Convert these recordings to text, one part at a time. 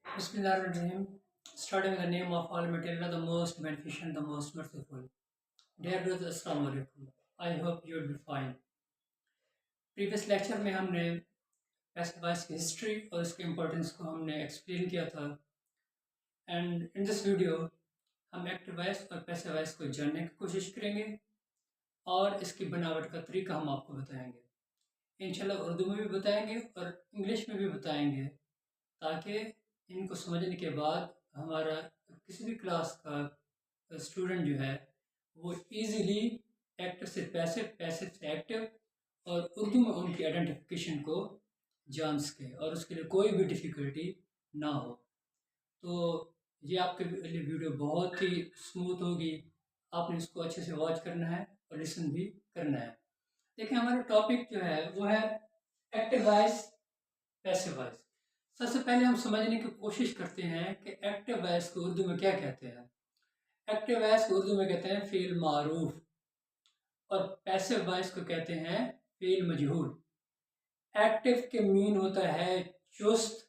Bismillahirrahmanirrahim. Starting with the name of Almighty Allah, the most beneficent, the most merciful. Dear brothers, Assalamu alaikum. I hope you will be fine. Previous lecture में हमने passive voice की history और इसके importance को हमने explain किया था and in this video हम एक्टिव वॉइस और पैसिव वॉइस को जानने की कोशिश करेंगे और इसकी बनावट का तरीका हम आपको बताएंगे। इंशाल्लाह उर्दू में भी बताएंगे और इंग्लिश में भी बताएंगे ताकि इनको समझने के बाद हमारा किसी भी क्लास का स्टूडेंट जो है वो इजीली एक्टिव से पैसिव, पैसिव से एक्टिव और उर्दू में उनकी आइडेंटिफिकेशन को जान सके और उसके लिए कोई भी डिफ़िकल्टी ना हो। तो ये आपके लिए वीडियो बहुत ही स्मूथ होगी, आपने इसको अच्छे से वॉच करना है और लिसन भी करना है। देखिए हमारा टॉपिक जो है वो है एक्टिव वॉइस, पैसिव वॉइस। सबसे पहले हम समझने की कोशिश करते हैं कि एक्टिव वॉइस को उर्दू में क्या कहते हैं। एक्टिव वॉइस को उर्दू में कहते हैं फ़ील मारूफ और पैसिव वॉइस को कहते हैं फ़ील मजहूल। एक्टिव के मीन होता है चुस्त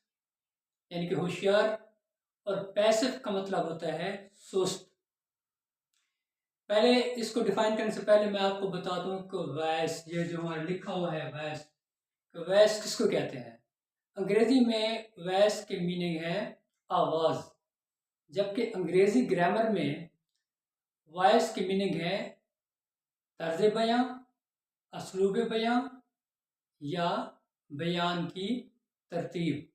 यानी कि होशियार और पैसिव का मतलब होता है सुस्त। पहले इसको डिफाइन करने से पहले मैं आपको बता दूं कि वॉइस, ये जो हमारा लिखा हुआ है वॉइस, वॉइस किसको कहते हैं। अंग्रेजी में वॉइस के मीनिंग है आवाज़, जबकि अंग्रेजी ग्रामर में वॉइस की मीनिंग है तर्ज बयां, असलूब बयां या बयान की तरतीब।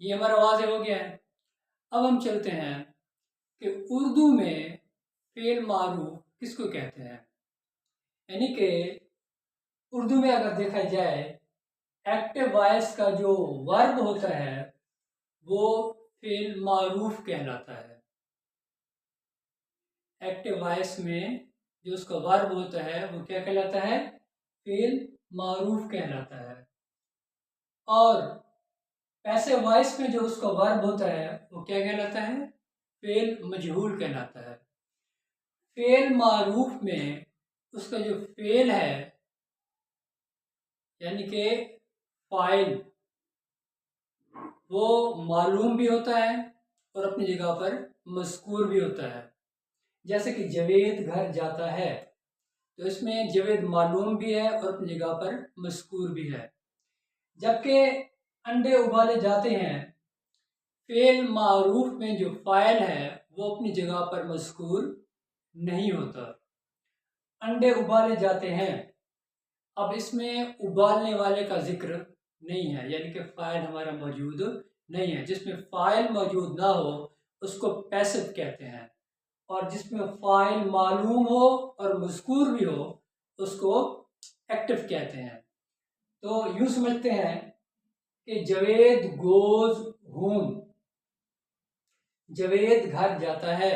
ये हमारा वाज़ेह हो गया है। अब हम चलते हैं कि उर्दू में फ़ेल मारूफ किसको कहते हैं। यानी कि उर्दू में अगर देखा जाए एक्टिव वॉइस का जो वर्ब होता है वो फ़ेल मारूफ कहलाता है। एक्टिव वॉइस में जो उसका वर्ब होता है वो क्या कहलाता है, फ़ेल मारूफ कहलाता है। और पैसिव वॉइस में जो उसका वर्ब होता है वो क्या कहलाता है, फ़ेल मजहूल कहलाता है। फ़ेल मारूफ में उसका जो फ़ेल है यानी कि फ़ाइल वो मालूम भी होता है और अपनी जगह पर मज़कूर भी होता है। जैसे कि जवेद घर जाता है, तो इसमें जवेद मालूम भी है और अपनी जगह पर मज़कूर भी है। जबकि अंडे उबाले जाते हैं, फ़ेल मारूफ में जो फ़ाइल है वो अपनी जगह पर मज़कूर नहीं होता। अंडे उबाले जाते हैं, अब इसमें उबालने वाले का जिक्र नहीं है, यानी कि फ़ाइल हमारा मौजूद नहीं है। जिसमें फ़ाइल मौजूद ना हो उसको पैसिव कहते हैं और जिसमें फ़ाइल मालूम हो और मज़कूर भी हो उसको एक्टिव कहते हैं। तो यूँ समझते हैं कि जवेद गोज़ होम, जवेद घर जाता है।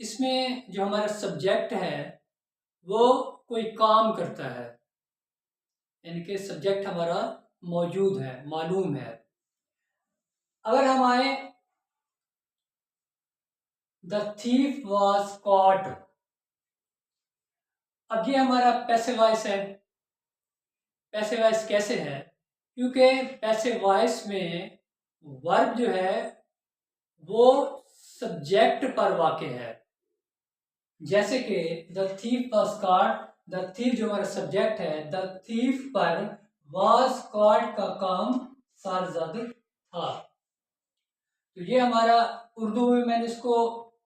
इसमें जो हमारा सब्जेक्ट है वो कोई काम करता है, यानी कि सब्जेक्ट हमारा मौजूद है, मालूम है। अगर हम आए द थीफ वॉज कॉट, अब ये हमारा पैसिव वॉइस है। पैसिव वॉइस कैसे है, क्योंकि पैसिव वॉइस में वर्ब जो है वो सब्जेक्ट पर वाक़ है। जैसे कि the thief was caught, the thief जो हमारा सब्जेक्ट है, द थीफ पर वॉज कॉट का काम सारज़द था। तो ये हमारा उर्दू में मैंने इसको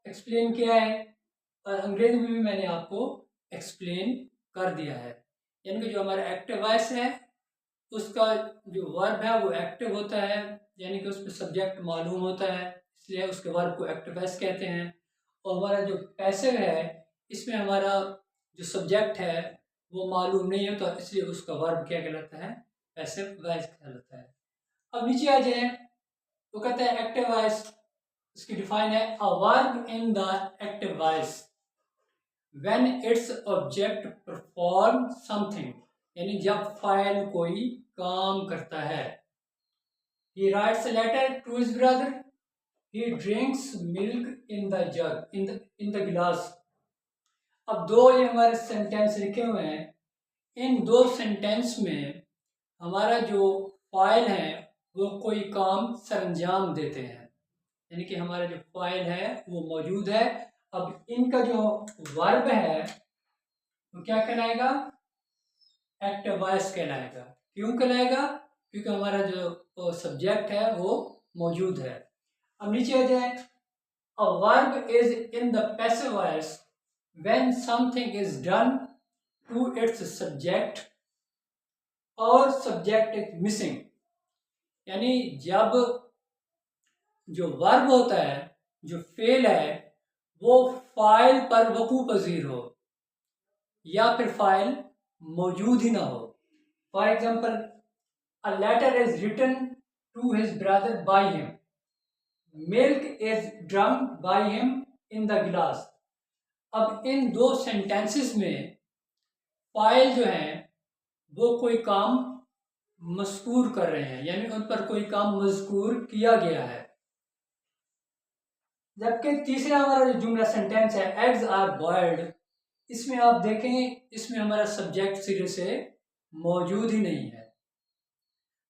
एक्सप्लेन किया है और अंग्रेजी में भी मैंने आपको एक्सप्लेन कर दिया है। यानी कि जो हमारा एक्टिव वॉइस है उसका जो वर्ब है वो एक्टिव होता है, यानी कि उसमें सब्जेक्ट मालूम होता है, इसलिए उसके वर्ब को एक्टिव वॉइस कहते हैं। और हमारा जो पैसिव है इसमें हमारा जो सब्जेक्ट है वो मालूम नहीं होता, इसलिए उसका वर्ब क्या कहलाता है, पैसिव वॉइस कहलाता है। अब नीचे आ जाए, वो कहता है एक्टिव वॉइस, इसकी डिफाइन है a verb in the active voice when its object perform something, यानी जब फाइल कोई काम करता है। He writes a letter to his brother, he drinks milk in the jug, in the glass. अब दो ये हमारे सेंटेंस लिखे हुए हैं, इन दो सेंटेंस में हमारा जो फाइल है वो कोई काम सरंजाम देते हैं, यानी कि हमारा जो फाइल है वो मौजूद है। अब इनका जो वर्ब है वो क्या कहलाएगा? एक्टिव वॉइस कहलाएगा। क्यों कहलाएगा? क्योंकि हमारा जो सब्जेक्ट है वो मौजूद है। अब नीचे आ जाए, a verb is in the passive voice when something is done to its subject और सब्जेक्ट इज मिसिंग, यानी जब जो वर्ब होता है, जो फेल है, वो फाइल पर वकू पजीर हो या फिर फाइल मौजूद ही ना हो। For example, a letter is written to his brother by him, milk is drunk by him in the glass. अब इन दो सेंटेंसेस में फाइल जो है वो कोई काम मज़कूर कर रहे हैं, यानी उन पर कोई काम मज़कूर किया गया है। जबकि तीसरा हमारा जो जुमला सेंटेंस है, एग्स आर बॉयल्ड, इसमें आप देखें, इसमें हमारा सब्जेक्ट सिरे से मौजूद ही नहीं है।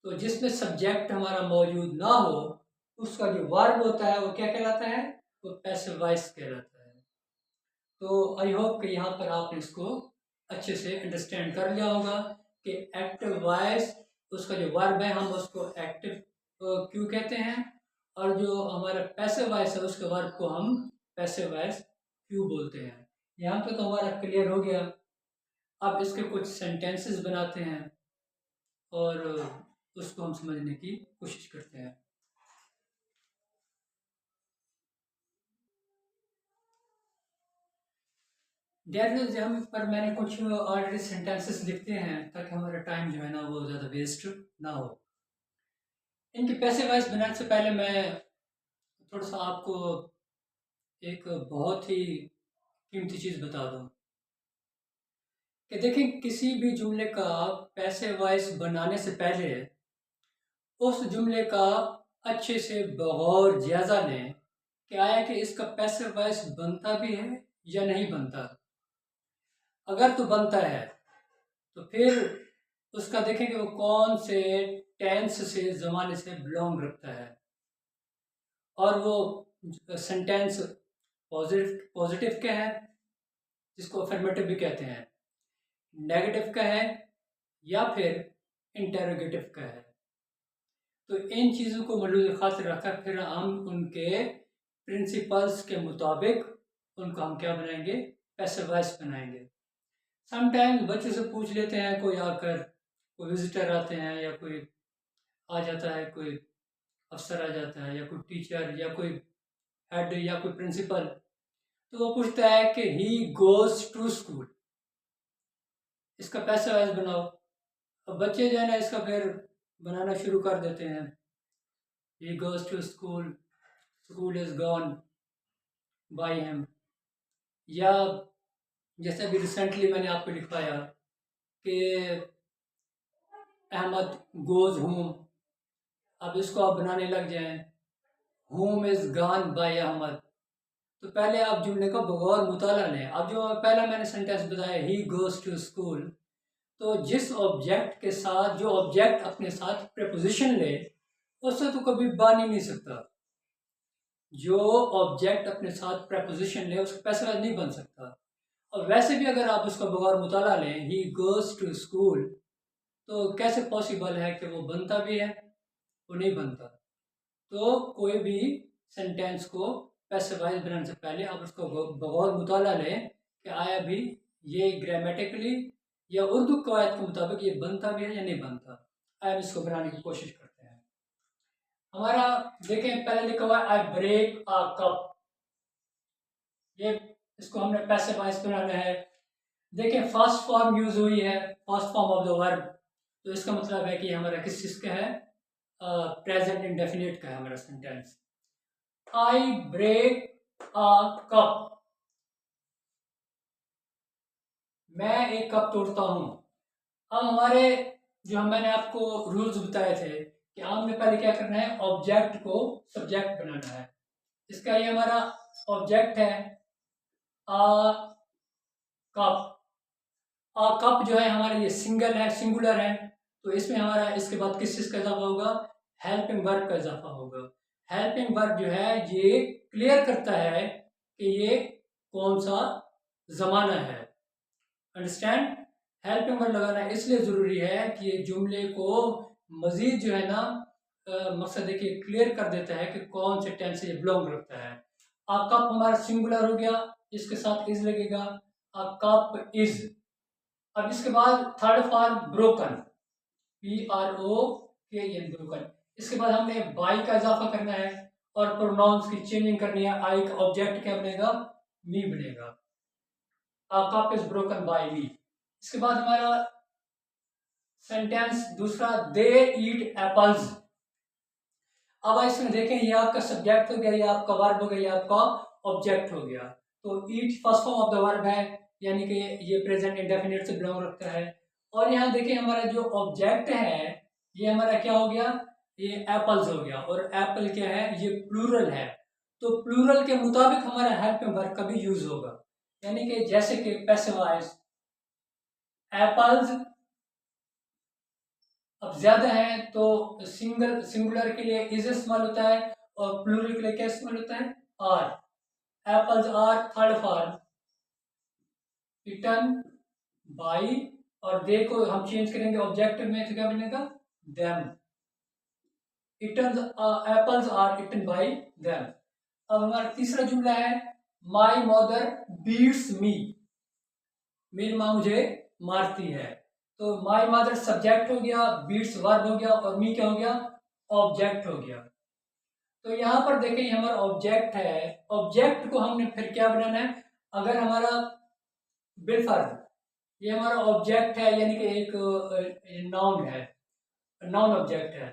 तो जिसमें सब्जेक्ट हमारा मौजूद ना हो, उसका जो वर्ब होता है वो क्या कहलाता है? वो पैसिव वॉइस कहलाता है। तो आई होप कि यहाँ पर आपने इसको अच्छे से अंडरस्टैंड कर लिया होगा कि एक्टिव वॉइस, उसका जो वर्ब है हम उसको एक्टिव क्यों कहते हैं, और जो हमारा पैसिव वॉइस है उसके वर्ब को हम पैसिव वॉइस क्यों बोलते हैं। यहाँ पे तो हमारा क्लियर हो गया। अब इसके कुछ सेंटेंसेस बनाते हैं और उसको हम समझने की कोशिश करते हैं। डेट हम पर मैंने कुछ ऑलरेडी सेंटेंसेस लिखते हैं ताकि हमारा टाइम जो है ना वो ज़्यादा वेस्ट ना हो। इनकी पैसिव वॉइस बनाने से पहले मैं थोड़ा सा आपको एक बहुत ही कीमती चीज़ बता दूं कि देखें, किसी भी जुमले का पैसिव वॉइस बनाने से पहले उस जुमले का अच्छे से बगौर जायज़ा लें कि आया कि इसका पैसिव वॉइस बनता भी है या नहीं बनता। अगर तो बनता है तो फिर उसका देखें कि वो कौन से टेंस से, ज़माने से बिलोंग रखता है, और वो सेंटेंस पॉजिटिव का है जिसको अफर्मेटिव भी कहते हैं, नेगेटिव का है, या फिर इंटेरोगेटिव का है। तो इन चीज़ों को मद्देनज़र खातिर रखकर फिर हम उनके प्रिंसिपल्स के मुताबिक उनको हम क्या बनाएंगे? पैसिव वॉइस बनाएंगे। समटाइम्स बच्चों से पूछ लेते हैं, कोई आकर, कोई विजिटर आते हैं या कोई आ जाता है, कोई अफसर आ जाता है या कोई टीचर या कोई हेड या कोई प्रिंसिपल, तो वो पूछता है कि ही गोज़ टू स्कूल, इसका पैसिव वॉइस बनाओ। अब बच्चे जो है ना इसका फिर बनाना शुरू कर देते हैं, he goes to school, school is gone by him. या जैसे अभी रिसेंटली मैंने आपको लिखवाया कि अहमद गोज़ होम, अब इसको आप बनाने लग जाएं, home is gone by Ahmed. तो पहले आप जुमले का बगौर मुताला लें। अब जो पहला मैंने सेंटेंस बताया, ही गोज़ टू स्कूल, तो जिस ऑब्जेक्ट के साथ, जो ऑब्जेक्ट अपने साथ प्रपोजिशन ले, उससे तो कभी बन ही नहीं सकता। जो ऑब्जेक्ट अपने साथ प्रपोजिशन ले उसका पैसिव वॉइस नहीं बन सकता। और वैसे भी अगर आप उसका बगौर मुताला लें, ही गोज़ टू स्कूल, तो कैसे पॉसिबल है कि वो बनता भी है? वो नहीं बनता। तो कोई भी सेंटेंस को पैसिव वॉइस बनाने से पहले आप उसको बगौर मुताला लें कि आया भी ये ग्रामेटिकली या उर्दू कवायद के मुताबिक ये बनता भी है या नहीं बनता। आइए इसको बनाने की कोशिश करते हैं। हमारा देखें, पहले लिखा हुआ है आई ब्रेक अ कप, ये इसको हमने पैसिव वॉइस बनाना है। देखें, फर्स्ट फॉर्म यूज हुई है, first form of the verb, तो इसका मतलब है कि हमारा किस चीज़ का है? प्रेजेंट इंडेफिनिट का है हमारा sentence. I break a cup, मैं एक कप तोड़ता हूँ। अब हमारे जो मैंने आपको रूल्स बताए थे कि आपने पहले क्या करना है, ऑब्जेक्ट को सब्जेक्ट बनाना है। इसका ये हमारा ऑब्जेक्ट है अ कप। अ कप जो है हमारा ये सिंगल है, सिंगुलर है, तो इसमें हमारा इसके बाद किस चीज़ का इजाफा होगा? हेल्पिंग वर्ब का इजाफा होगा। हेल्पिंग वर्ब जो है ये क्लियर करता है कि ये कौन सा ज़माना है। अंडरस्टैंड? हेल्पिंग वर्ब लगाना इसलिए ज़रूरी है कि ये जुमले को मज़ीद जो है ना मकसद है कि क्लियर कर देता है कि कौन से टेंस से ये बिलोंग रखता है। अ कप हमारा सिंगुलर हो गया, इसके साथ इज लगेगा, अ कप इज। अब इसके बाद third form broken, BROKN broken. इसके बाद हमने बाई का इजाफा करना है और प्रोनाउंस की चेंजिंग करनी है। आई का ऑब्जेक्ट क्या बनेगा? मी बनेगा। A cup is broken by me. इसके बाद हमारा सेंटेंस दूसरा, दे ईट एप्पल्स। अब इसमें देखें ये आपका सब्जेक्ट हो गया, ये आपका वर्ब हो गया, ये आपका ऑब्जेक्ट हो गया। तो ईट first form of the verb है, यानी कि ये प्रेजेंट इंडेफिनिट से बिलोंग रखता है। और यहाँ देखिए हमारा जो ऑब्जेक्ट है ये हमारा क्या हो गया? ये एप्पल्स हो गया। और एप्पल क्या है? ये प्लूरल है। तो प्लूरल के मुताबिक हमारा हेल्पिंग वर्ब का भी यूज होगा, यानी कि जैसे कि पैसिव वॉइस एप्पल्स अब ज्यादा है तो सिंगुलर के लिए इज इस्तेमाल होता है और प्लूरल के लिए क्या इस्तेमाल होता है? Are. Apples are third form eaten by, और दे को हम चेंज करेंगे ऑब्जेक्ट में तो क्या बनेगा? Them. Eaten apples are eaten by them. अब हमारा तीसरा जुमला है, माई मदर बीट्स मी। मेरी माँ मुझे मारती है। तो माई मदर सब्जेक्ट हो गया, बीट्स वर्ब हो गया और मी क्या हो गया? ऑब्जेक्ट हो गया। तो यहाँ पर देखें ये हमारा ऑब्जेक्ट है। ऑब्जेक्ट को हमने फिर क्या बनाना है? अगर हमारा बिलफर्ज ये हमारा ऑब्जेक्ट है, यानी कि एक नाउन है, नाउन ऑब्जेक्ट है,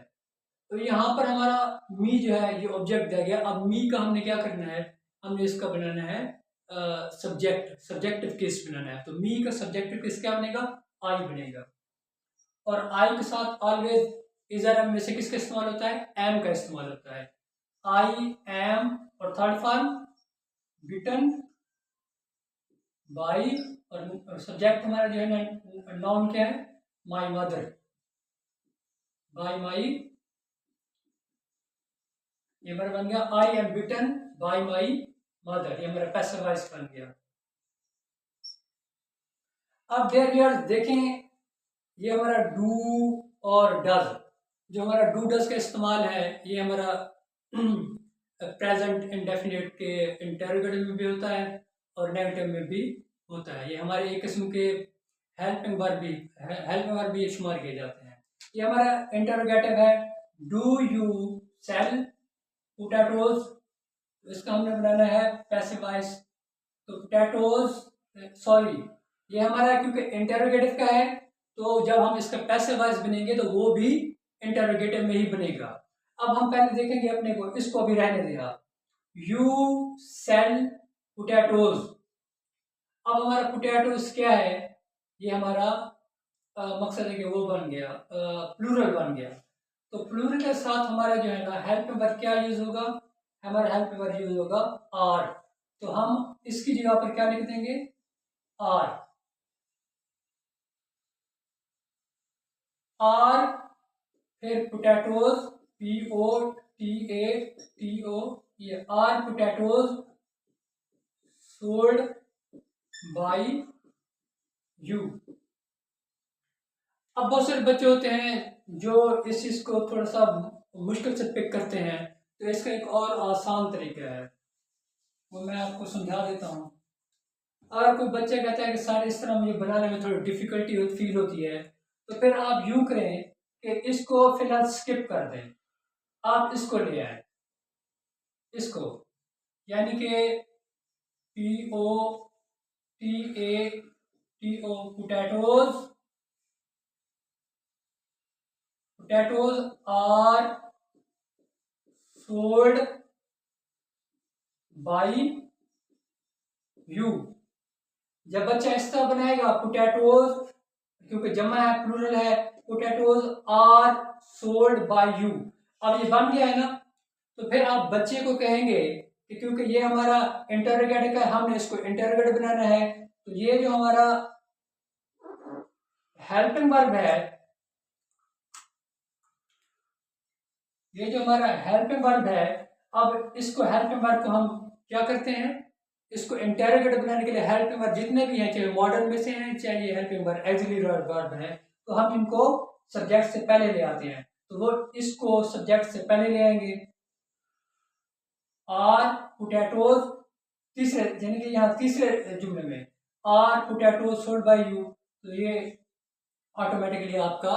तो यहाँ पर हमारा मी जो है ये ऑब्जेक्ट दिया गया। अब मी का हमने क्या करना है? हमने इसका बनाना है सब्जेक्ट, सब्जेक्टिव केस बनाना है। तो मी का सब्जेक्टिव केस क्या बनेगा? आई बनेगा। और आई के साथ ऑलवेज इजर एम में से किसका इस्तेमाल होता है? एम का इस्तेमाल होता है। I am. और थर्ड फॉर्म बिटन बाई, और सब्जेक्ट हमारा जो है ना नाउन क्या है? My mother by my. ये हमारा बन गया I am bitten by my mother, ये हमारा पैसिव वॉइस बन गया। अब देयर देखें ये हमारा डू और डज। जो हमारा डू डज का इस्तेमाल है ये हमारा प्रेजेंट इंडेफिनिट के इंटरोगेटिव में भी होता है और नेगेटिव में भी होता है। ये हमारे एक किस्म के हेल्पिंग वर्ब भी शुमार किए जाते हैं। ये हमारा इंटरोगेटिव है, डू यू सेल पोटैटोज। इसका हमने बनाना है पैसिव वॉइस। तो पोटैटोज सॉरी, ये हमारा क्योंकि इंटरोगेटिव का है तो जब हम इसका पैसिव वॉइस बनेंगे तो वो भी इंटरोगेटिव में ही बनेगा। अब हम पहले देखेंगे अपने को, इसको अभी रहने दिया। You sell potatoes. अब हमारा पोटैटोज क्या है? ये हमारा मकसद है कि वो बन गया प्लूरल बन गया। तो प्लूरल के साथ हमारा जो है ना हेल्पिंग वर्ब क्या यूज होगा? हमारा हेल्पिंग वर्ब यूज होगा आर। तो हम इसकी जगह पर क्या लिख देंगे? आर। आर फिर पोटैटोज, POTATO, ये are potatoes sold by you. अब बहुत सारे बच्चे होते हैं जो इस चीज को थोड़ा सा मुश्किल से पिक करते हैं, तो इसका एक और आसान तरीका है, वो मैं आपको समझा देता हूँ। अगर कोई बच्चा कहता है कि सर इस तरह मुझे बनाने में थोड़ी डिफिकल्टी फील होती है, तो फिर आप यूं करें कि इसको फिलहाल स्किप कर दें, आप इसको ले आए, इसको, यानी कि POTATO potatoes. Potatoes are sold by you. जब बच्चा इस तरह बनाएगा पोटैटोज, क्योंकि जमा है प्लूरल है, potatoes are sold by you. अब ये बन गया है ना, तो फिर आप बच्चे को कहेंगे कि क्योंकि ये हमारा इंटरोगेटिव है, हमने इसको इंटरोगेटिव बनाना है, तो ये जो हमारा हेल्पिंग वर्ब है ये जो हमारा हेल्पिंग वर्ब है, अब इसको हेल्पिंग वर्ब को हम क्या करते हैं, इसको इंटेरोगेटिव बनाने के लिए हेल्पिंग वर्ब जितने भी हैं, चाहे मॉडर्न में से हैं चाहे ये हेल्पिंग वर्ब एक्सिलरी वर्ब है, तो हम इनको सब्जेक्ट से पहले ले आते हैं। तो वो इसको सब्जेक्ट से पहले ले आएंगे। आर पोटैटोज तीसरे, यानी कि यहाँ तीसरे जुमले में are potatoes sold by you, तो ये ऑटोमेटिकली आपका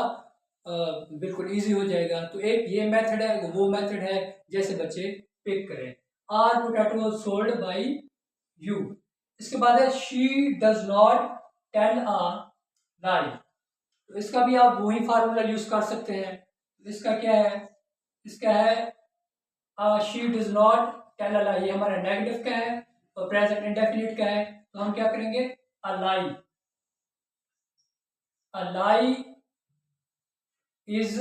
बिल्कुल इजी हो जाएगा। तो एक ये मेथड है, वो मेथड है जैसे बच्चे पिक करें। Are potatoes sold by you. इसके बाद है she does not tell a lie. तो इसका भी आप वही फार्मूला यूज कर सकते हैं। इसका क्या है, इसका है she does not tell a lie, ये हमारा नेगेटिव का है और प्रेजेंट इंडेफिनिट का है। तो हम क्या करेंगे, a lie, a lie is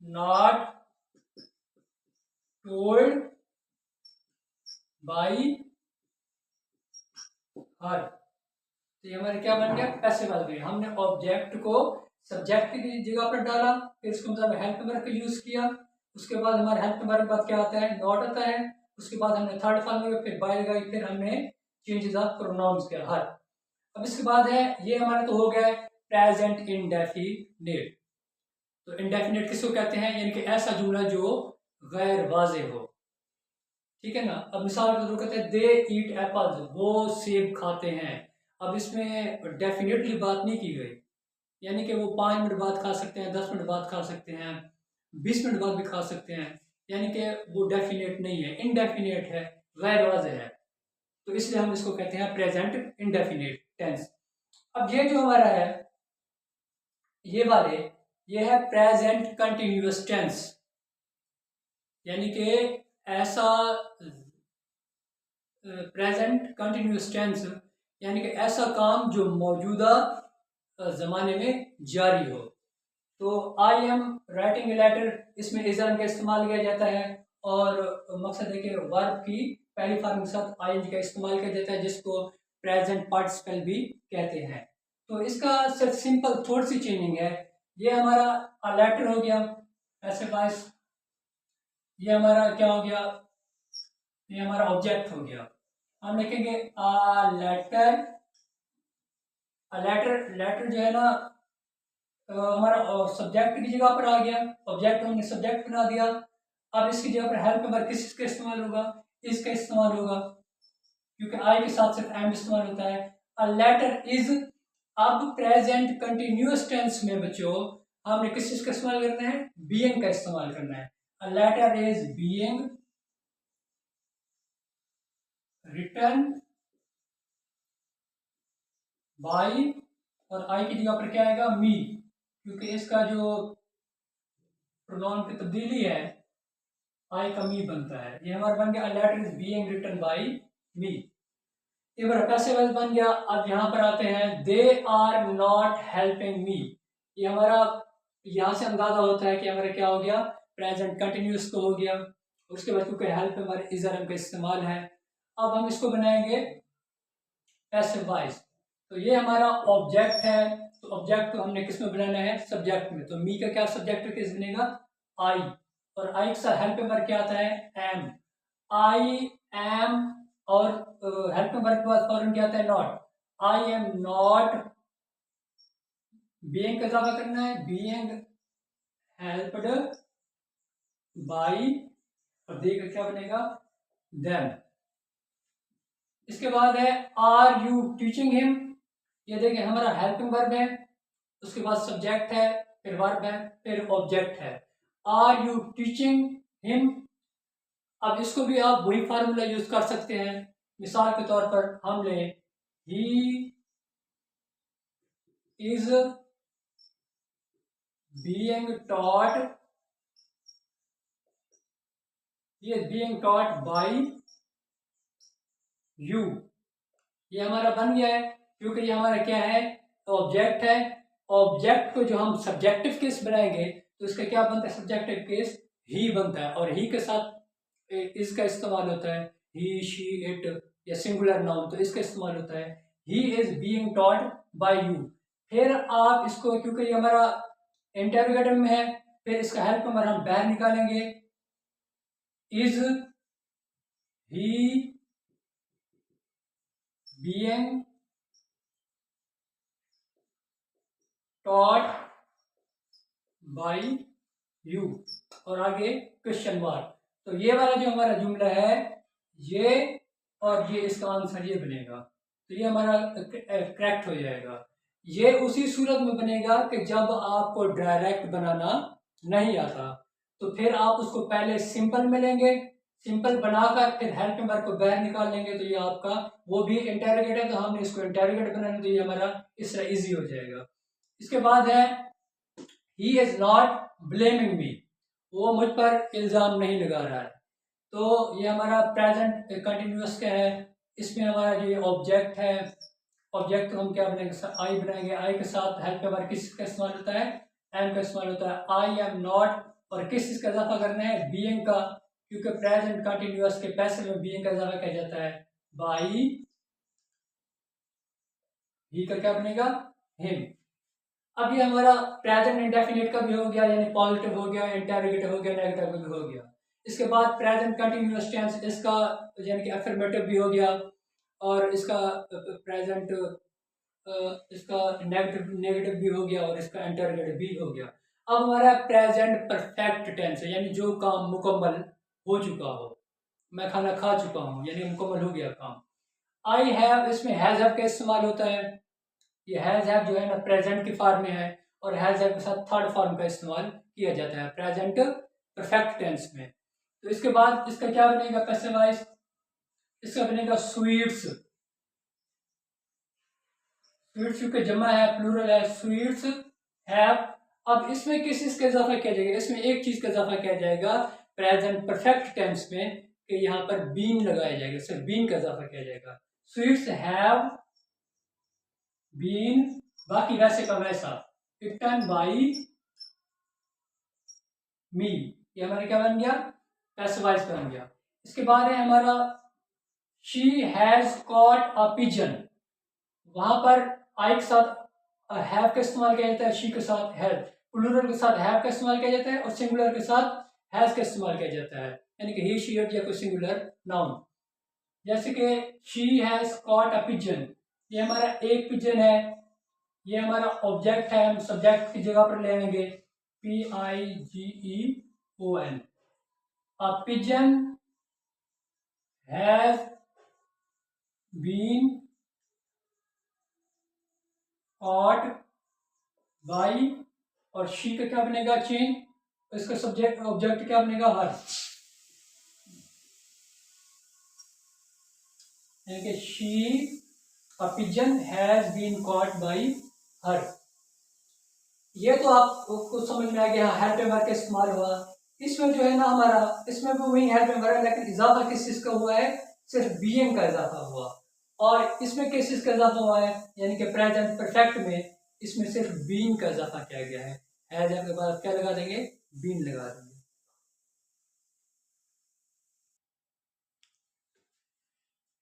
not told by her. तो ये हमारे क्या बन गया, पैसिव बन गए। हमने ऑब्जेक्ट को सब्जेक्ट की जगह पर डाला, फिर इसको मतलब हेल्प वर्ब का यूज किया। उसके बाद हमारे हेल्प वर्ब के बाद क्या आता है, नॉट आता है। उसके बाद हमने थर्ड फॉर्म में फिर बाय लगाई, फिर हमने चेंजेस ऑफ प्रोनाउंस किया हर। अब इसके बाद है ये हमारा तो हो गया प्रेजेंट इंडेफिनिट। तो इंडेफिनिट किसको कहते हैं, यानी कि ऐसा जुमला जो गैर वाजे हो, ठीक है ना। अब मिसाल के तौर कहते हैं दे ईट एप्पल्स, वो सेब खाते हैं। अब इसमें डेफिनेटली बात नहीं की गई, यानी कि वो 5 मिनट बाद खा सकते हैं, 10 मिनट बाद खा सकते हैं, 20 मिनट बाद भी खा सकते हैं, यानी कि वो डेफिनेट नहीं है, इनडेफिनेट है, गैर वाज़ेह है। तो इसलिए हम इसको कहते हैं प्रेजेंट इंडेफिनेट टेंस। अब ये जो हमारा है, ये वाले, ये है प्रेजेंट कंटिन्यूअस टेंस, यानी कि ऐसा प्रेजेंट कंटिन्यूअस टेंस, यानी कि ऐसा काम जो मौजूदा ज़माने में जारी हो। तो I am writing a letter, इसमें इज़म का इस्तेमाल किया जाता है और मकसद है कि वर्ब की पहली फॉर्म के साथ आई का इस्तेमाल किया जाता है, जिसको प्रेजेंट पार्टिसिपल भी कहते हैं। तो इसका सिर्फ सिंपल थोड़ी सी चेंजिंग है। ये हमारा अ लेटर हो गया, ऐसे वाइस, ये हमारा क्या हो गया, ये हमारा ऑब्जेक्ट हो गया। हम लिखेंगे a letter, a letter, letter जो है ना हमारा सब्जेक्ट की जगह पर आ गया, ऑब्जेक्ट हमने सब्जेक्ट बना दिया। अब इसकी जगह पर हेल्प वर्ब किसका इस्तेमाल होगा, इसका इस्तेमाल होगा, क्योंकि आई के साथ सिर्फ एम इस्तेमाल होता है। अ लेटर इज, अब प्रेजेंट कंटिन्यूअस टेंस में बच्चों हमने किस चीज का इस्तेमाल करना है, बीइंग का इस्तेमाल करना है। A letter is being written by, और आई की जगह पर क्या आएगा, मी, क्योंकि इसका जो प्रोनाउन की तब्दीली है आई का मी बनता है। ये हमारा बन गया letter is being written by me. एक बार पैसिव वॉइस बन गया। अब यहाँ पर आते हैं they are not helping me. ये हमारा यहाँ से अंदाजा होता है कि हमारा क्या हो गया, प्रेजेंट कंटिन्यूअस को हो गया। उसके बाद क्योंकि हेल्प हमारे इजरम का इस्तेमाल है। अब हम इसको बनाएंगे पैसिव वॉइस। तो ये हमारा ऑब्जेक्ट है, तो ऑब्जेक्ट को हमने किस में बनाना है, सब्जेक्ट में। तो मी का क्या सब्जेक्ट किस बनेगा, आई, और आई का हेल्प वर्ब क्या आता है, एम। आई एम, और हेल्प वर्ब के बाद फॉरन क्या आता है, not. I am not being का इजाफा करना है, बीइंग हेल्प्ड बाई, और दे का क्या बनेगा, देम। इसके बाद है आर यू टीचिंग हिम। ये देखिए हमारा हेल्पिंग वर्ब है, उसके बाद सब्जेक्ट है, फिर वर्ब है, फिर ऑब्जेक्ट है। Are you teaching him. अब इसको भी आप वही फार्मूला यूज कर सकते हैं। मिसाल के तौर पर हम ले he is being taught, he is being taught by you. ये हमारा बन गया है, क्योंकि ये हमारा क्या है, ऑब्जेक्ट है। ऑब्जेक्ट को जो हम सब्जेक्टिव केस बनाएंगे तो इसका क्या बनता है, सब्जेक्टिव केस ही बनता है, और ही के साथ इसका इस्तेमाल होता है, ही शी इट, या सिंगुलर नाउन, तो इसका इस्तेमाल होता है he is being taught by you. फिर आप इसको, क्योंकि ये हमारा इंटरोगेटिव में है, फिर इसका हेल्प नंबर हम बाहर निकालेंगे, is he being taught by you, और आगे क्वेश्चन मार्क। तो ये वाला जो हमारा जुमला है ये और ये, इसका आंसर ये बनेगा। तो ये हमारा करेक्ट हो जाएगा। ये उसी सूरत में बनेगा कि जब आपको डायरेक्ट बनाना नहीं आता, तो फिर आप उसको पहले सिंपल में लेंगे, सिंपल बनाकर फिर हेल्प नंबर को बाहर निकाल लेंगे। तो ये आपका वो भी इंटेरोगेट है, तो हमने इसको इंटेरोगेट बनाना, तो ये हमारा इससे इजी हो जाएगा। इसके बाद है he is not blaming me, वो मुझ पर इल्ज़ाम नहीं लगा रहा है। तो ये हमारा प्रेजेंट कंटिन्यूअस का है। इसमें हमारा जो ये ऑब्जेक्ट है, ऑब्जेक्ट को हम क्या बनाएंगे, आई बनाएंगे। आई के साथ हेल्प नंबर किस का इस्तेमाल होता है, एम का इस्तेमाल होता है। आई एम नॉट, और किस चीज़ का इजाफा करना है, बीइंग का, क्योंकि प्रेजेंट कंटिन्यूअस के पैसिव में बीइंग का इजाफा किया जाता है बाई, ही का क्या बनेगा, हिम। अब ये हमारा प्रेजेंट इंडेफिनिट का भी हो गया, यानी पॉजिटिव हो गया, इंटेरोगेटिव हो गया, नेगेटिव भी हो गया। इसके बाद प्रेजेंट कंटिन्यूअस टेंस, इसका यानी कि अफर्मेटिव भी हो गया, और इसका प्रेजेंट इसका नेगेटिव नेगेटिव भी हो गया, और इसका इंटेरोगेटिव भी हो गया। अब हमारा प्रेजेंट परफेक्ट टेंस है, यानी जो काम मुकम्मल हो चुका हो, मैं खाना खा चुका हूँ, यानी मुकम्मल हो गया काम। आई हैव, इसमें हैज हैव का इस्तेमाल होता है। ये हैज हैव जो है ना प्रेजेंट की फॉर्म में है, और हैज हैव के साथ थर्ड फॉर्म का इस्तेमाल किया जाता है प्रेजेंट परफेक्ट टेंस में। तो इसके बाद इसका क्या बनेगा, पैसिव वॉइस, इसका बनेगा स्वीट्स। स्वीट्स क्योंकि जमा है, प्लूरल है, स्वीट्स हैव। अब इसमें किस चीज का इजाफा किया जाएगा, इसमें एक चीज का इजाफा किया जाएगा प्रेजेंट परफेक्ट टेंस में, कि यहाँ पर बीन लगाया जाएगा, सिर्फ बीन का इजाफा किया जाएगा। स्वीट्स हैव बीन, बाकी वैसे का वैसा, इटन बाई मी, ये हमारा क्या बन गया, पैसिव वॉइस बन गया। इसके बाद है हमारा she has caught a pigeon. वहां पर आई के साथ हैव का इस्तेमाल किया जाता है, शी के साथ हैव, प्लूरल के साथ हैव का इस्तेमाल किया जाता है, और सिंगुलर के साथ हैज का इस्तेमाल किया जाता है, यानी कि ही शी इट या कोई सिंगुलर नाउन। जैसे कि she has caught a pigeon, ये हमारा एक पिजन है, ये हमारा ऑब्जेक्ट है, हम सब्जेक्ट की जगह पर ले आएंगे PIGEON। A pigeon has been caught by, और शी का क्या बनेगा, चेंज, इसका सब्जेक्ट ऑब्जेक्ट क्या बनेगा, हर, यानी कि she a pigeon has been caught by her. ये तो आपको समझ में आ गया, हेल्प नंबर का इस्तेमाल हुआ। इसमें जो है ना हमारा, इसमें भी वही हेल्प नंबर है, लेकिन इजाफा किस चीज का हुआ है, सिर्फ बीइंग का इजाफा हुआ। और इसमें किस चीज का इजाफा हुआ है, यानी कि प्रेजेंट परफेक्ट में इसमें सिर्फ बीइंग का इजाफा किया गया है। हैज के बाद क्या लगा देंगे, बीन लगा देंगे।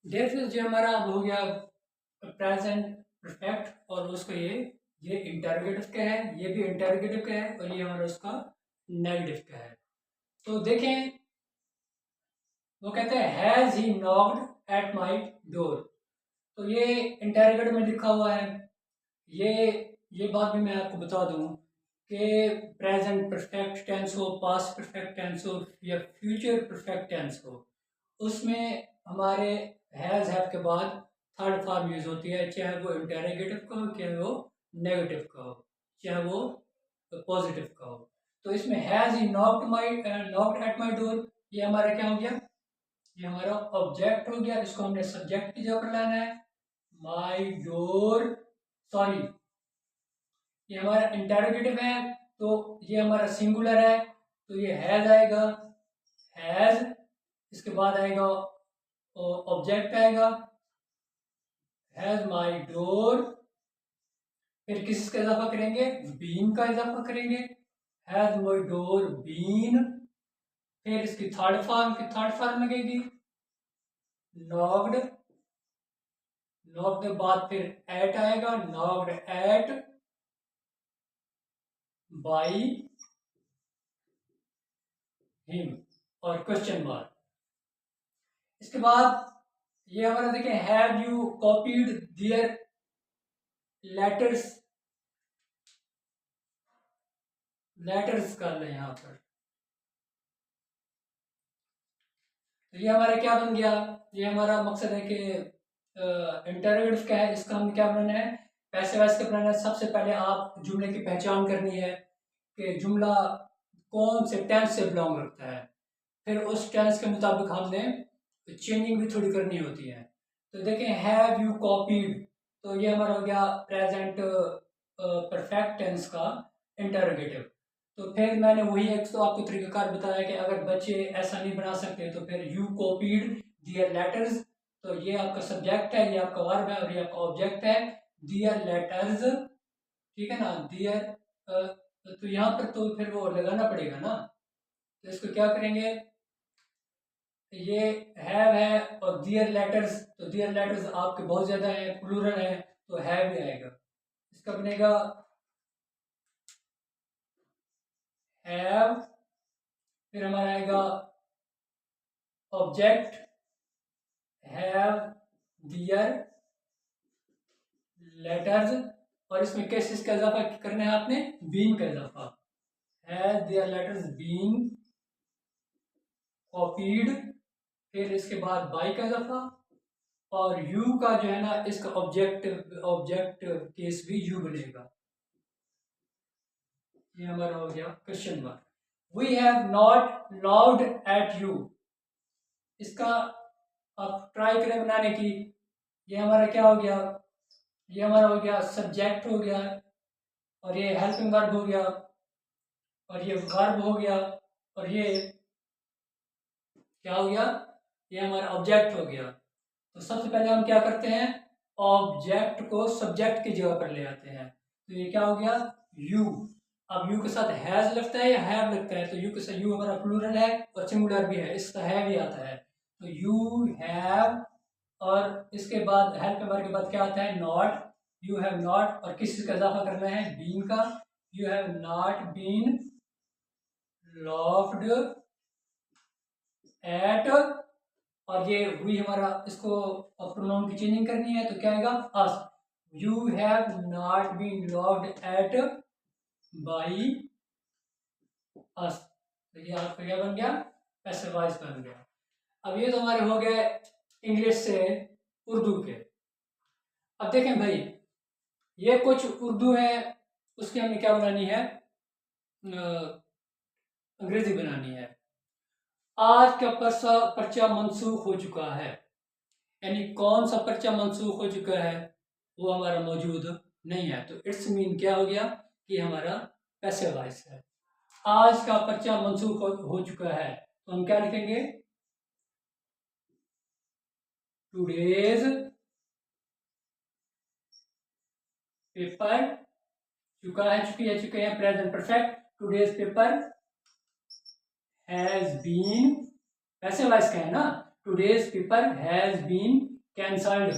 देखिए जो हमारा अब हो गया प्रेजेंट परफेक्ट, और उसको ये इंटरोगेटिव का है, ये भी इंटरोगेटिव का है, और ये हमारा उसका नेगेटिव का है। तो देखें, वो कहते हैं has he knocked at my door. तो ये इंटरोगेटिव में लिखा हुआ है। ये ये बात भी मैं आपको बता दूं कि प्रेजेंट परफेक्ट टेंस हो, पास्ट परफेक्ट टेंस हो, या फ्यूचर परफेक्ट टेंस हो, उसमें हमारे हैव के बाद थर्ड फॉर्म यूज होती है, चाहे वो इंटेरोगेटिव का हो, चाहे वो नेगेटिव का हो, चाहे वो पॉजिटिव का हो। तो इसमें has he knocked at my door, ये हमारा क्या हो गया, ये हमारा ऑब्जेक्ट हो गया, इसको हमने सब्जेक्ट की जगह पर लाना है, माई डोर, सॉरी, ये हमारा इंटेरोगेटिव है, तो ये हमारा सिंगुलर है, तो ये हैज आएगा, हैज, इसके बाद आएगा ऑब्जेक्ट आएगा, हैज माई डोर, फिर किसका इजाफा करेंगे, बीन का इजाफा करेंगे, हैज माई डोर बीन, फिर इसकी थर्ड फॉर्म की थर्ड फॉर्म लगेगी नॉक्ड, नॉक के बाद फिर एट आएगा, नॉक्ड एट बाई हिम और क्वेश्चन मार्क। इसके बाद ये हमारा देखें, have you copied their letters, letters कर लें यहाँ पर। तो ये हमारा क्या बन गया, ये हमारा मकसद है कि इंटरोगेटिव क्या है, इसका हम क्या बनाना है, पैसिव वॉइस का बनाना है। सबसे पहले आप जुमले की पहचान करनी है कि जुमला कौन से टेंस से बिलोंग रखता है, फिर उस टेंस के मुताबिक हमने चेंजिंग भी थोड़ी करनी होती है। तो देखें, हैव यू कॉपीड, तो ये हमारा हो गया प्रेजेंट परफेक्ट टेंस का इंटरोगेटिव। तो फिर मैंने वही एक तो आपको तरीकाकार बताया कि अगर बच्चे ऐसा नहीं बना सकते तो फिर यू कॉपीड दियर लेटर्स, तो ये आपका सब्जेक्ट है, ये आपका वर्ब है और ये आपका ऑब्जेक्ट है, दियर लेटर्स, ठीक है ना, दियर। तो यहाँ पर तो फिर वो लगाना पड़ेगा ना, तो इसको क्या करेंगे, ये है और दियर लेटर्स, तो दियर लेटर्स आपके बहुत ज्यादा है, प्लूरल है, तो हैव भी आएगा। इसका बनेगा हैव, फिर हमारा आएगा ऑब्जेक्ट हैव दियर लेटर्स, और इसमें किस का इजाफा करना है आपने, बीन का इजाफा, have their letters been copied, फिर इसके बाद बाई का इजाफा, और यू का जो है ना, इसका ऑब्जेक्ट केस भी यू बनेगा। ये हमारा हो गया question mark. We have not locked at you, इसका आप ट्राई करें बनाने की। ये हमारा क्या हो गया, ये हमारा हो गया सब्जेक्ट हो गया, और ये हेल्पिंग वर्ब हो गया, और ये वर्ब हो गया, और ये क्या हो गया, ये हमारा ऑब्जेक्ट हो गया। तो सबसे पहले हम क्या करते हैं, ऑब्जेक्ट को सब्जेक्ट की जगह पर ले आते हैं। तो ये क्या हो गया, यू। अब यू के साथ हैज लगता है या हैव लगता है, तो यू के साथ, यू हमारा प्लूरल है और सिंगुलर भी है, इसका हैव ही आता है, तो यू हैव, और इसके बाद हेल्प के बाद क्या आता है, नॉट, यू हैव नॉट, और किस चीज का इजाफा करना है, बीन का, you have not been laughed at, और ये वी हमारा, इसको प्रोनाउन की चेंजिंग करनी है, तो क्या आएगा, us, you have not been laughed at by us. तो ये आपका क्या बन गया, पैसिव वॉइस बन गया। अब ये तो हमारे हो गए इंग्लिश से उर्दू के। अब देखें भाई, ये कुछ उर्दू है, उसकी हमने क्या बनानी है, अंग्रेजी बनानी है। आज का पर्चा मंसूख हो चुका है, यानी कौन सा पर्चा मंसूख हो चुका है, वो हमारा मौजूद नहीं है, तो इट्स मीन क्या हो गया कि हमारा पैसिव वॉइस है। आज का पर्चा मंसूख हो चुका है, तो हम क्या लिखेंगे, टुडेज पेपर, चुका है, चुकी है, चुके हैं, present perfect, today's paper has been, passive voice का है ना, today's paper has been cancelled.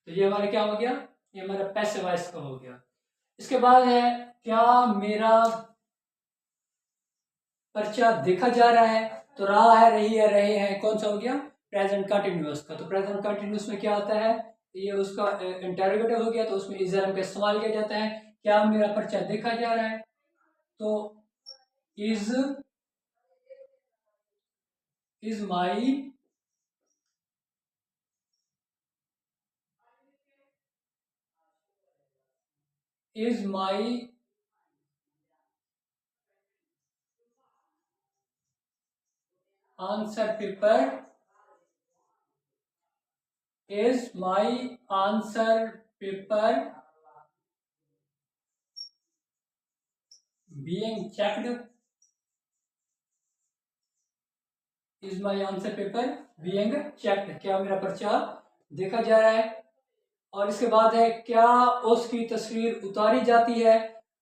तो ये हमारा क्या हो गया, ये हमारा पैसिव वॉइस का हो गया। इसके बाद है, क्या मेरा पर्चा देखा जा रहा है, तो रहा है, रही है, रहे हैं, कौन सा हो गया, प्रेजेंट कंटिन्यूअस का। तो प्रेजेंट कंटिन्यूअस में क्या होता है, ये उसका इंटरोगेटिव हो गया, तो उसमें इज का इस्तेमाल किया जाता है, क्या मेरा पर्चा देखा जा रहा है, तो is my answer paper, is my answer paper being checked, is my answer paper being checked, क्या मेरा पर्चा देखा जा रहा है। और इसके बाद है, क्या उसकी तस्वीर उतारी जाती है,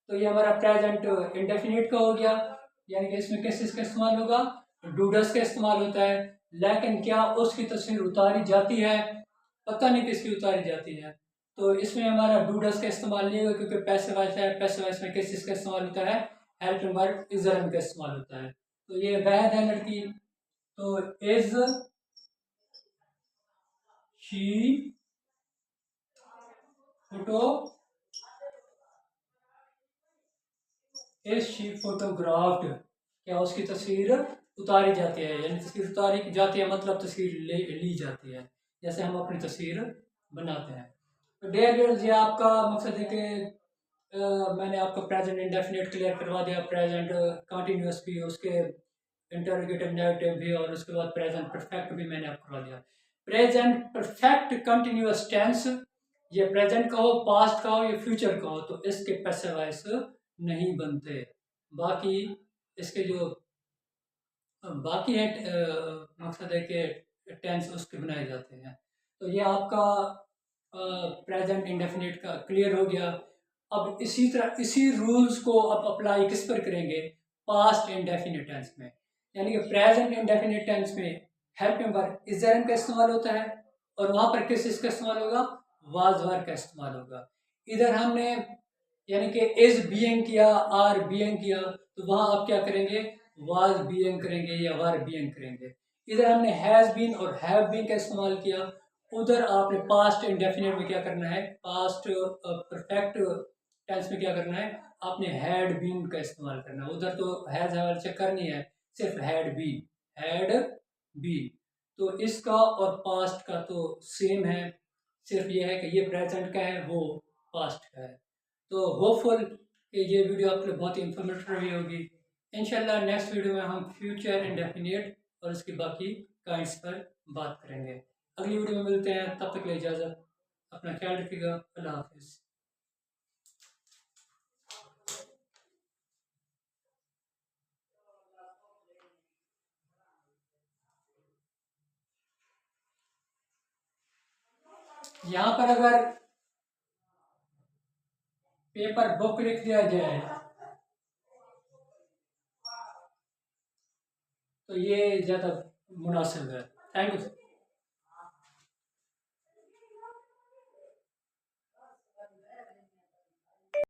तो ये हमारा प्रेजेंट इंडेफिनिट का हो गया, यानी कि इसमें किस चीज का इस्तेमाल होगा, डूडस का इस्तेमाल होता है। लेकिन क्या उसकी तस्वीर उतारी जाती है, पता नहीं किसकी उतारी जाती है, तो इसमें हमारा डू डस का इस्तेमाल नहीं होगा क्योंकि पैसिव वॉइस है। पैसिव वॉइस में किस चीज़ का इस्तेमाल होता है? हेल्पिंग वर्ब इज का इस्तेमाल होता है। तो ये वैध है लड़की। तो is she photo is she photographed, क्या उसकी तस्वीर उतारी जाती है? यानी तस्वीर उतारी जाती है मतलब तस्वीर ली जाती है, जैसे हम अपनी तस्वीर बनाते हैं। तो डेयर गर्ल्स, ये आपका मकसद है कि मैंने आपको प्रेजेंट इंडेफिनिट क्लियर करवा दिया, प्रेजेंट कंटिन्यूअस भी, उसके इंटरोगेटिव नेगेटिव भी, और उसके बाद प्रेजेंट परफेक्ट भी मैंने आपको करवा दिया। प्रेजेंट परफेक्ट कंटिन्यूअस टेंस, ये प्रेजेंट का हो, पास्ट का हो या फ्यूचर का हो, तो इसके पैसिव वॉइस नहीं बनते। बाकी इसके जो बाकी है मकसद है कि टेंस उसके बनाए जाते हैं। तो ये आपका प्रेजेंट इंडेफिनिट का क्लियर हो गया। अब इसी तरह इसी रूल्स को आप अप्लाई किस पर करेंगे? पास्ट इंडेफिनिट टेंस में। यानी कि प्रेजेंट इंडेफिनिट टेंस में हेल्पिंग वर्ब इज देयर का इस्तेमाल होता है, और वहां पर किस चीज का इस्तेमाल होगा? वाज वर्ब का इस्तेमाल होगा। इधर हमने यानी कि इज बीइंग किया, आर बीइंग किया, तो वहां आप क्या करेंगे? वाज बीइंग करेंगे या वर बीइंग करेंगे। इधर हमने हैज बीन और हैव बीन का इस्तेमाल किया, उधर आपने पास्ट इंडेफिनिट में क्या करना है? पास्ट परफेक्ट टेंस में क्या करना है? आपने हैड बीन का इस्तेमाल करना है। उधर तो हैज वाला चक्कर नहीं है, सिर्फ हैड बीन, हैड बीन। तो इसका और पास्ट का तो सेम है, सिर्फ ये है कि ये प्रेजेंट का है, वो पास्ट का है। तो होपफुल कि ये वीडियो आपके लिए बहुत ही इंफॉर्मेटिव रही होगी। इंशाल्लाह नेक्स्ट वीडियो में हम फ्यूचर इंडेफिनिट और उसकी बाकी काइंड्स पर बात करेंगे। अगली वीडियो में मिलते हैं, तब तक के लिए इजाज़त, अपना ख्याल रखिएगा। अल्लाह हाफिज़। यहाँ पर अगर पेपर बुक लिख दिया जाए तो ये ज़्यादा मुनासिब है। Thank you.